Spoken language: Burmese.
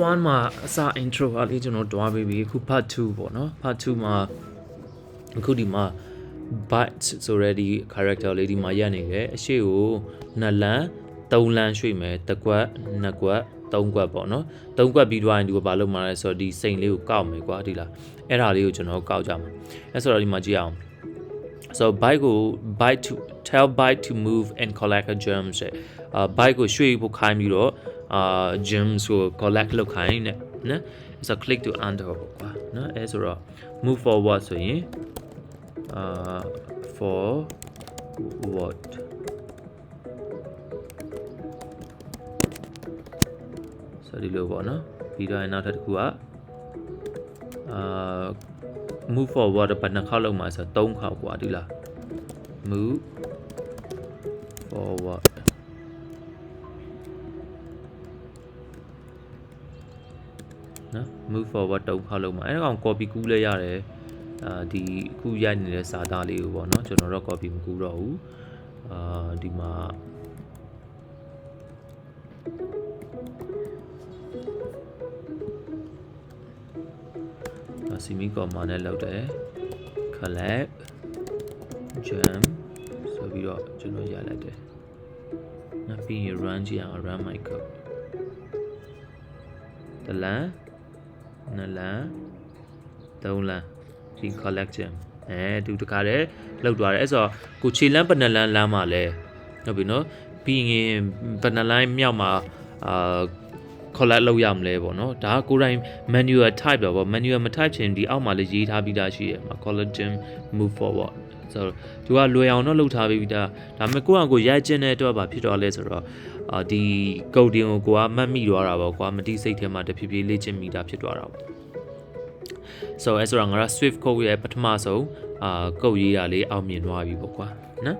one မှာအစ intro ကလေးကျွန်တော်တွားပေးပြီးအခု part 2ပေါ့နော် part 2မှာအခုဒီမှာ byte ဆိုရဲဒီ character လေးဒီမှာရက်နေတယ်အရှိကို2လမ်း3လမ်းရွှေ့မယ်တစ်ကွက်2ကွက်3ကွက်ပေါ့နော်3ကွက်ပြီးသွားရင်ဒီကဘာလုပ်မှာလဲဆိုတော့ဒီစိန်လေးကိုကောက်မယ်ကွာဒီလားအဲ့ဒါလေးကိုကျွန်တော်ကောက်ကြမှာအဲ့ဆိုတော့ဒီမှာကြည့်အောင် so byte to tell byte to move and collect a germs byte ကိုရွှေ့ဖို့ခိုင်းပြီးတော့gems ကို collect လုပ်ခိုင်းနဲ့နော် so click to enter ပေါ့ကွာနော်အဲဆိုတော့ move forward ဆိုရင်forward ဆိုဒီလိုပေါ့နော်ပြီးတော့နောက်ထပ်တစ်ခုကmove forward ဘယ်နှခေါက်လောက်မှာဆိုတော့3ခေါက်ကွာဒီလား move forwardနော် move forward 3ခေါက်လောက်မှာအဲ့ကောင် copy ကူးလဲရတယ်ဒီအခုရိုက်နေတဲ့စာသားလေးကိုပေါ့နော်ကျွန်တော်တော့ copy မကူးတော့ဘူးဒီမှာsemi comma နဲ့လောက်တယ် collect gem ဆိုပြီးတော့ကျွန်တော်ရလိုက်တယ်နောက်ပြီး run ကြည့်အောင် run my code တလန်2လန်3လန်ဒီ collect gem သူတခါတည်းလောက်သွားတယ်အဲ့ဆိုတော့ကိုခြေလမ်းဘယ်နှလမ်းလမ်းမှာလဲဟုတ်ပြီနော်ပြီးရင်ဘယ်နှလိုင်းမြောက်မှာcollect လုပ်ရမလဲပေါ့နော်ဒါကကိုယ်တိုင် manual type တော့ပေါ့ manual မ type ချင်ဒီအောက်မှာလည်းရေးထားပြီးသားရှိရမှာ collect gem move forward ဆိုတော့သူကလွယ်အောင်တော့လုပ်ထားပြီးသားဒါပေမဲ့ကိုယ့်အကိုရိုက်ကျင်တဲ့အတွက်ဘာဖြစ်တော့လဲဆိုတော့ဒီ coding ကိုကိုကမှတ်မိသွားတာပေါ့ကွာမတိစိတ်ထဲမှာတဖြည်းဖြည်းလေ့ကျင့်မိတာဖြစ်သွားတာပေါ့ so အဲ့ဆိုတော့ငါက Swift code ရဲ့ပထမဆုံးcode ရေးတာလေးအောင်မြင်သွားပြီပေါ့ကွာနော်